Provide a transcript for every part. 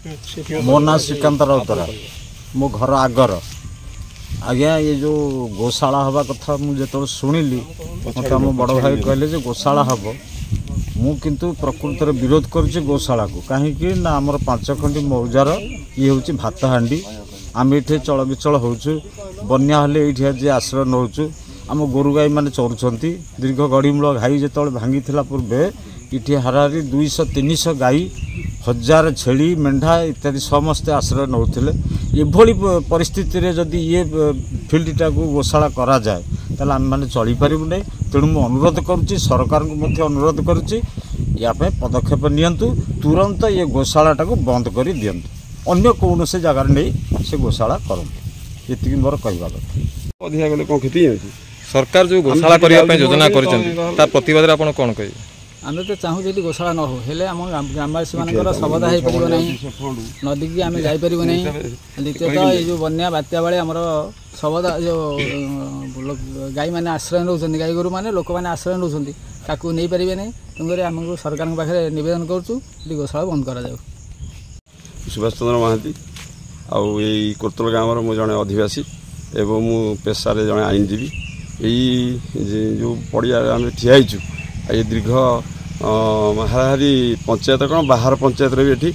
मो ना श्रीकांत राउतरा मो घर आगर आज्ञा ये जो गोशाला हवा कथा मुझे जो शुणिली मत आम बड़ भाई कहले गोशाला हम मु किंतु प्रकृत विरोध करुच्चे गोशाला को कहीं ना आमर 5 खंडी मौजार ये हूँ भात हांडी आम ये चल विचल होचु बन्या हेले ये जे आश्रय नौचु आम गोरु गाई मैंने चरुंच दीर्घ गढ़ीमूल घाई जो भांगी पूर्वे ये हाराहारी 200-300 गाई 1000 छेली मेढ़ा इत्यादि समस्ते आश्रय नौले ये परिस्थिति रे जदि ये फिल्डटा को गोशाला करा जाए ताले आम मैंने चली पारू ना तेणु मुझे अनुरोध करुच्ची सरकार को अनुरोध करुच्ची या पदक्षेप नियंतु तुरंत ये गोशालाटा को बंद कर दियंतु अन्य कौन से जगार नहीं से गोशाला करते ये मोर कहवा कथा सरकार जो गोशाला करने योजना कर प्रतिवाद आप कौन कहे आम तो चाहूँ जी गोशाला न हो हेले आम ग्रामवासी मानकर सबदा हो पार ना नदी की आम जापर ना द्वितीयतः ये जो बन्या बात्या बेले आमर सबदा जो गाई मैंने आश्रय नौ गाई गोरु मैंने लोक मैंने आश्रय नौ नहीं पारे ना तेणुक आमको सरकार पाखे नवेदन करुँ गोशाला बंद करा जाऊ। सुभाष चंद्र महांती आउ कोतल गाँव मु जड़े अधिवासी एवं मु पेशा जड़े आईनजीवी यही जो पड़िया आम ठियाईचु ये दीर्घ हाराहारी पंचायत कौन बाहर पंचायत भी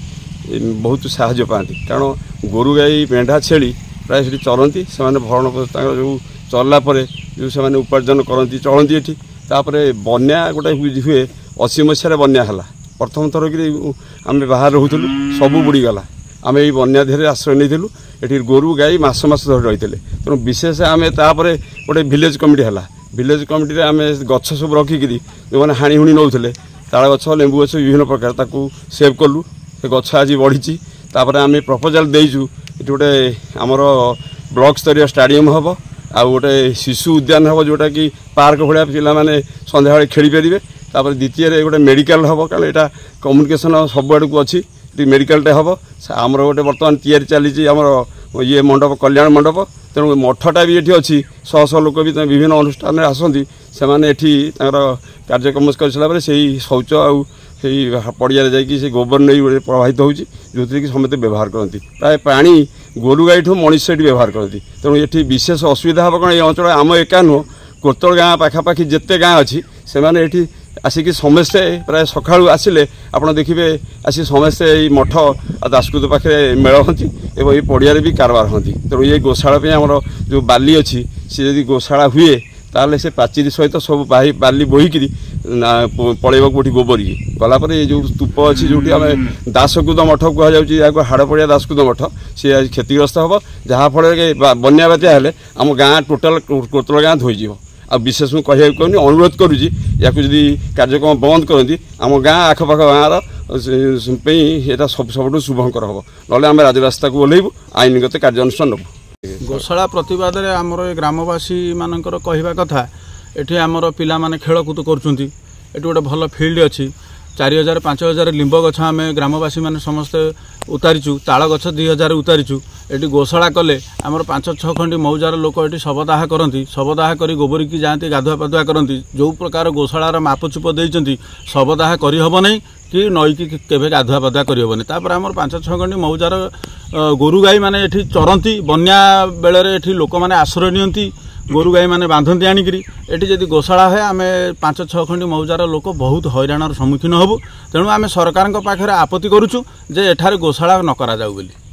बहुत साहय पाती कारण गोरु गाई मेढ़ा छेली प्राय से चलती से भरण जो चलला जो से उपार्जन करती चलती ये बन्या गोटे हुए 80 मसीह बन्या है प्रथम थर कि आम बाहर रोलु सबू बुड़ीगला आम ये बन्या धीरे आश्रय नहीं ये गोरु गाई मस धरी रही तेणु विशेष आम तापर गोटे विलेज कमिटी है विलेज कमिटी आम गछ सब रखिकी जो मैंने हाणी हुणी नौले ताल गछ लेंबू गछ विभिन्न प्रकार ताकू सेव कलु से गछ आज बढ़ी आम प्रपोजाल देचु ये गोटे आमर ब्लॉक स्तरीय स्टाडियम हम आउ गोटे शिशु उद्यान हम जोटा कि पार्क भाया पिला माने संध्या बेले खेली पारे तापर द्वितीय गोटे मेडिकल हम कारण यहाँ कम्युनिकेशन सब आड़ को अच्छी मेडिकलटे हम आमर गोटे बर्तमान तैयारी चली आमर ये मंडप कल्याण मंडप तेणु मठटा भी ये अच्छी शह शह लोक भी विभिन्न अनुष्ठान आसती से कार्यक्रम कर सारापर से शौच आउ पड़िया जा गोबर नहीं प्रभावित हो जो कि समस्त व्यवहार करती प्राय पानी गोरु गाई ठूँ मनीष व्यवहार करती तेणु ये विशेष असुविधा हम कौन ये अंचल आम एका नुह कोतल गाँ पाखापाखि जिते गाँ अच्छी से आसिक समस्ते प्राय सका आसिले आपड़ देखिए आसी समस्ते मठ दासकुद पाखे मेल हमें और ये पड़िया भी कारबार हमें तेणु ये गोशाला आमर जो बाली अच्छी सी जब गोशाला हुए ताले से पाचिरी सहित सब बाली बोहीकि पलैब कौटी गोबर की गलापर ये जो स्तूप अच्छी जो आम दासकुद मठ कहुँ हाड़पड़िया दासकुद मठ सी आज क्षतिग्रस्त हम जहाँफल बन्या बात्या हेले आम गाँ टोटाल कोतल गाँ धोईज आ विशेष मुझे कहूँ कहनी अनुरोध करुँची या कार्यक्रम बंद करती आम गाँ आखपाख गाँव यहाँ सब शुभंकर हम ना आम राजरास्ता को ओह्लैबू आईनगत कार्यानुष्ठान नबू। गोशाला प्रतिवाद में आमर ग्रामवासी मानकर कहवा कथा ये आमर पिला माने खेलकूद करुँच ये गोटे भल फिल्ड अच्छी 4000-5000 लिंब गछ आम ग्रामवासी मैंने समस्ते उतारीचु ताल गछ 2000 उतारीचु ये गोशाला कले आमर 5-6 खंडी मौजार लोक ये शवदाह करती शवदाह कर गोबर की जाती गाधुआ पाधुआ करती जो प्रकार गोशालार मापचुप देती शवदाह करहबना कि नई की केवे गाधुआ पाधुआ करहबनी तापर आमर 5-6 खंडी मौजार गोरु गाई मैंने ये चरती बन्या बेले ये लोक मैंने आश्रय नियंती गोरु गाई मैंने बांधती आणिकी ये जदि गोशाला है आम 5-6 खंडी मौजार लोक बहुत हैरान सम्मुखीन हबु तेणु आम सरकार पाखे आपत्ति करुचु जे एठारे गोशाला न करा जाऊ बोली।